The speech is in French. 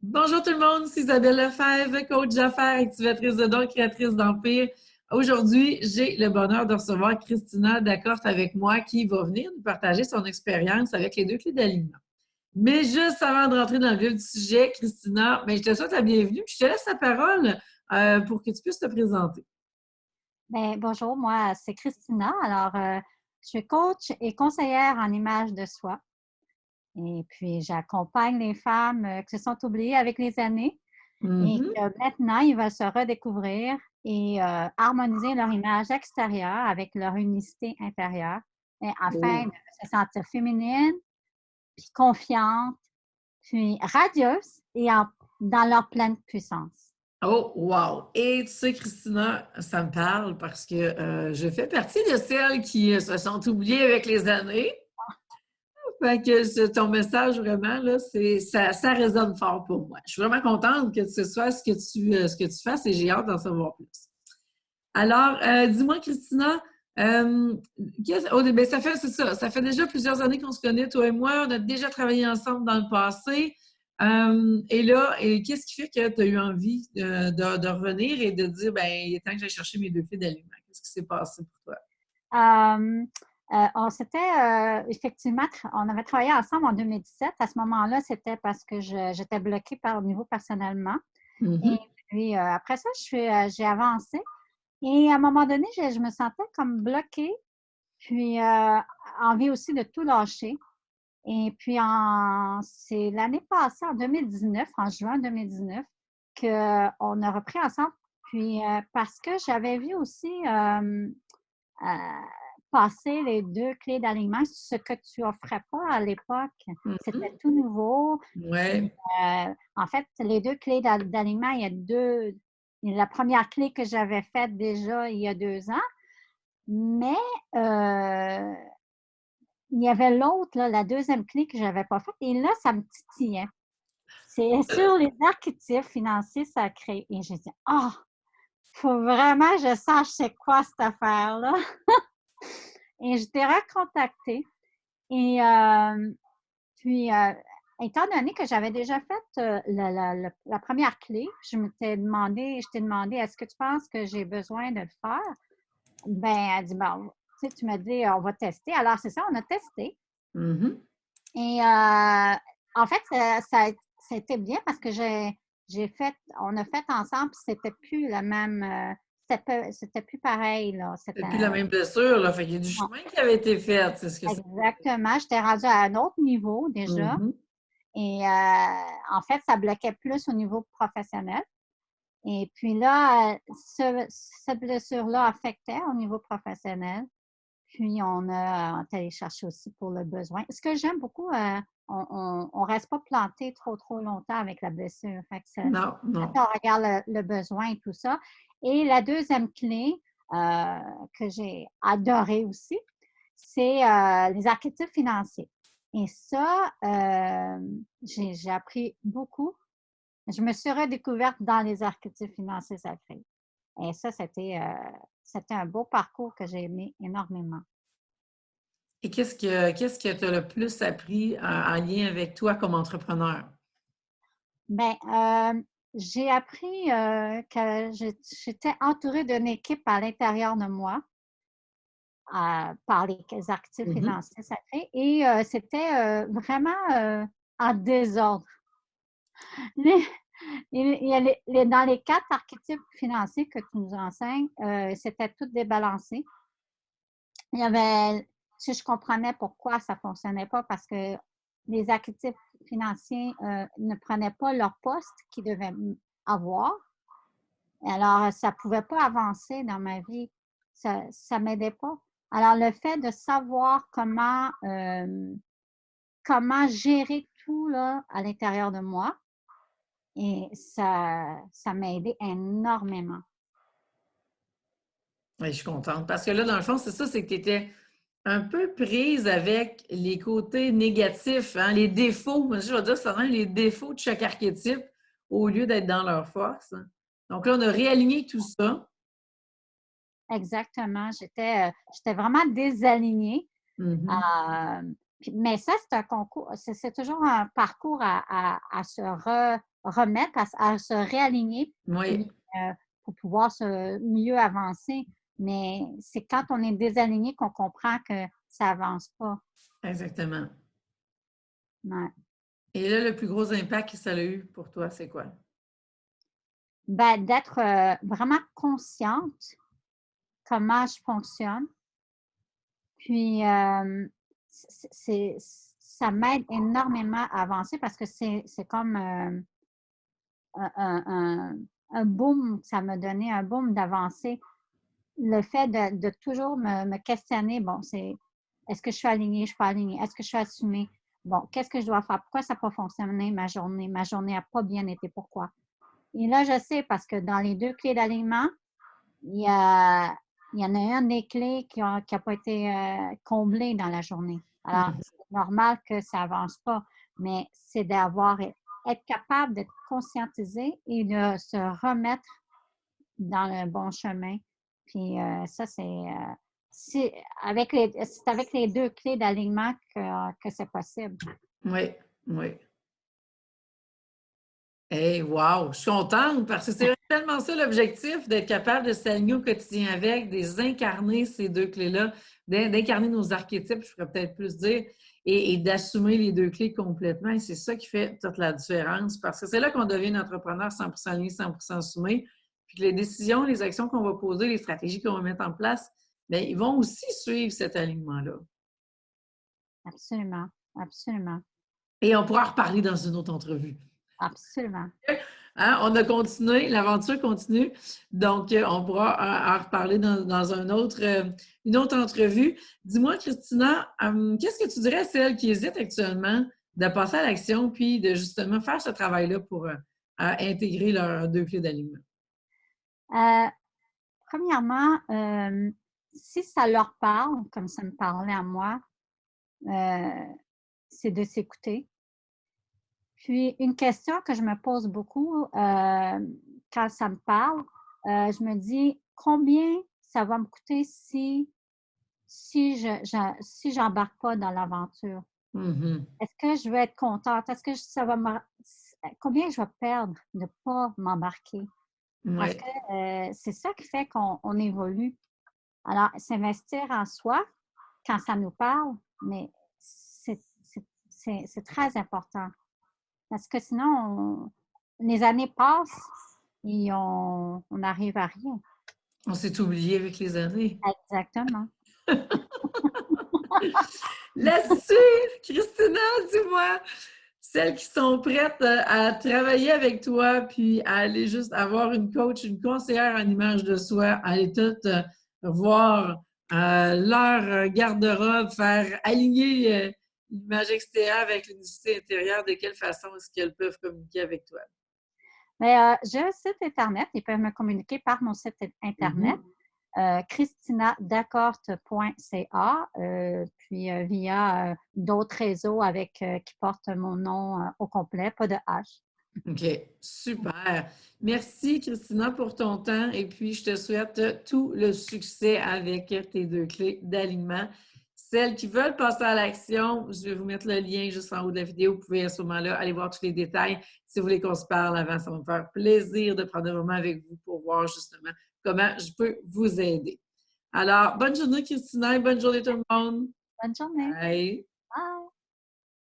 Bonjour tout le monde, c'est Isabelle Lefebvre, coach d'affaires, activatrice de dons, créatrice d'empire. Aujourd'hui, j'ai le bonheur de recevoir Christina Dacorte avec moi qui va venir nous partager son expérience avec les deux clés d'alignement. Mais juste avant de rentrer dans le vif du sujet, Christina, je te souhaite la bienvenue puis je te laisse la parole pour que tu puisses te présenter. Bien, bonjour, moi, c'est Christina. Je suis coach et conseillère en image de soi. Et puis, j'accompagne les femmes qui se sont oubliées avec les années et Mhm. que maintenant, ils veulent se redécouvrir et harmoniser leur image extérieure avec leur unicité intérieure afin Oh. de se sentir féminine, puis confiante, puis radieuse dans leur pleine puissance. Oh, wow! Et tu sais, Christina, ça me parle parce que je fais partie de celles qui se sont oubliées avec les années. Fait que ton message, vraiment, là, ça résonne fort pour moi. Je suis vraiment contente que ce soit ce que tu fasses et j'ai hâte d'en savoir plus. Alors, dis-moi, Christina, ça fait déjà plusieurs années qu'on se connaît, toi et moi. On a déjà travaillé ensemble dans le passé. Qu'est-ce qui fait que tu as eu envie de revenir et de dire, ben, il est temps que j'aille chercher mes deux filles d'aliments? Qu'est-ce qui s'est passé pour toi? Euh, on s'était effectivement, on avait travaillé ensemble en 2017. À ce moment-là, c'était parce que j'étais bloquée par le niveau personnellement. Et Mhm. puis, après ça, j'ai avancé. Et à un moment donné, je me sentais comme bloquée, puis envie aussi de tout lâcher. Et puis, c'est l'année passée, en 2019, en juin 2019, qu'on a repris ensemble. Puis, parce que j'avais vu aussi euh, passer les deux clés d'alignement, ce que tu offrais pas à l'époque. C'était Mhm. tout nouveau. Puis, Ouais. en fait, les deux clés d'alignement, il y a la première clé que j'avais faite déjà il y a 2 ans, mais euh, il y avait l'autre, là, la deuxième clé que je n'avais pas faite, et là, ça me titillait. C'est sur les archétypes financiers sacrés. Et j'ai dit, ah, il faut vraiment que je sache c'est quoi cette affaire-là. Et je t'ai recontacté. Et puis, étant donné que j'avais déjà fait la première clé, je t'ai demandé, est-ce que tu penses que j'ai besoin de le faire? Ben, elle dit, bon, tu m'as dit, on va tester. Alors, c'est ça, on a testé. Mhm. Et en fait, ça a été bien parce que on a fait ensemble, puis c'était plus la même, c'était plus pareil, là. C'est plus la même blessure, là. Fait qu'il y a du Non, chemin qui avait été fait, c'est ce que ça veut dire. exactement. J'étais rendue à un autre niveau déjà. Mhm. Et en fait, ça bloquait plus au niveau professionnel. Et puis là, cette blessure-là affectait au niveau professionnel. Puis on a allé chercher aussi pour le besoin. Ce que j'aime beaucoup, on ne reste pas planté trop, trop longtemps avec la blessure. Fait que Non, non. on regarde le besoin et tout ça. Et la deuxième clé euh, que j'ai adorée aussi, c'est les archétypes financiers. Et ça, j'ai appris beaucoup. Je me suis redécouverte dans les archétypes financiers sacrés. Et ça, c'était un beau parcours que j'ai aimé énormément. Et qu'est-ce que tu as le plus appris en lien avec toi comme entrepreneur? Ben, j'ai appris que j'étais entourée d'une équipe à l'intérieur de moi par les archétypes Mhm. financiers sacrés et c'était vraiment en désordre. Les- il y a dans les 4 archétypes financiers que tu nous enseignes, c'était tout débalancé. Il y avait, si je comprenais pourquoi ça ne fonctionnait pas, parce que les archétypes financiers ne prenaient pas leur poste qu'ils devaient avoir. Alors, ça ne pouvait pas avancer dans ma vie. Ça ne m'aidait pas. Alors, le fait de savoir comment gérer tout là, à l'intérieur de moi, et ça m'a aidé énormément. Oui, je suis contente. Parce que là, dans le fond, c'est ça, c'est que tu étais un peu prise avec les côtés négatifs, hein, les défauts. Moi, je vais dire ça, hein, les défauts de chaque archétype au lieu d'être dans leur force, hein. Donc là, on a réaligné tout ça. Exactement. J'étais vraiment désalignée. Mhm. Euh, Mais ça, c'est un concours, c'est toujours un parcours à se remettre, à se réaligner, Oui, puis pour pouvoir mieux avancer. Mais c'est quand on est désaligné qu'on comprend que ça avance pas. exactement. Ouais. Et là, le plus gros impact que ça a eu pour toi, c'est quoi? Ben, d'être vraiment consciente comment je fonctionne. Puis, ça m'aide énormément à avancer parce que c'est comme un boom, ça m'a donné un boom d'avancer. Le fait de toujours me questionner, bon, c'est est-ce que je suis alignée, je ne suis pas alignée, est-ce que je suis assumée? Bon, qu'est-ce que je dois faire? Pourquoi ça n'a pas fonctionné ma journée? Ma journée n'a pas bien été, pourquoi? Et là, je sais parce que dans les 2 clés d'alignement, il y a il y en a une des clés qui a pas été, comblée dans la journée. Alors, Mhm. c'est normal que ça avance pas, mais c'est être capable d'être conscientisé et de se remettre dans le bon chemin. Puis, ça, c'est avec les 2 clés d'alignement que c'est possible. Oui, oui. Hey, wow! Je suis contente parce que c'est tellement ça l'objectif, d'être capable de s'aligner au quotidien avec, d'incarner ces deux clés-là, d'incarner nos archétypes, je pourrais peut-être plus dire, et d'assumer les deux clés complètement. Et c'est ça qui fait toute la différence parce que c'est là qu'on devient un entrepreneur 100% aligné, 100% assumé. Puis que les décisions, les actions qu'on va poser, les stratégies qu'on va mettre en place, bien, ils vont aussi suivre cet alignement-là. Absolument, absolument, Et on pourra en reparler dans une autre entrevue. absolument. Hein, on a continué, l'aventure continue. Donc, on pourra en reparler dans une autre entrevue. Dis-moi, Christina, qu'est-ce que tu dirais à celles qui hésitent actuellement de passer à l'action puis de justement faire ce travail-là pour intégrer leurs deux clés d'alignement? Euh, Premièrement, si ça leur parle, comme ça me parlait à moi, euh, c'est de s'écouter. Puis, une question que je me pose beaucoup quand ça me parle, je me dis combien ça va me coûter si j'embarque pas dans l'aventure? Mhm. Est-ce que je vais être contente? Est-ce que ça va combien je vais perdre de ne pas m'embarquer? Parce Oui, que c'est ça qui fait qu'on évolue. Alors, s'investir en soi, quand ça nous parle, mais c'est très important. Parce que sinon, les années passent et on n'arrive à rien. on s'est oublié avec les années. Exactement. Là-dessus, Christina, dis-moi, celles qui sont prêtes à travailler avec toi, puis à aller juste avoir une coach, une conseillère en image de soi, aller toutes voir leur garde-robe, faire aligner l'image extérieure avec l'unicité intérieure, de quelle façon est-ce qu'elles peuvent communiquer avec toi? Mais j'ai un site Internet. Ils peuvent me communiquer par mon site Internet, Mhm. christinadecorte.ca, puis via d'autres réseaux qui portent mon nom au complet, pas de H. OK, super. Merci, Christina, pour ton temps et puis je te souhaite tout le succès avec tes deux clés d'alignement. Celles qui veulent passer à l'action, je vais vous mettre le lien juste en haut de la vidéo. Vous pouvez à ce moment-là aller voir tous les détails. Si vous voulez qu'on se parle avant, ça va me faire plaisir de prendre un moment avec vous pour voir justement comment je peux vous aider. Alors, bonne journée, Christina, et bonne journée tout le monde. Bonne journée. Bye.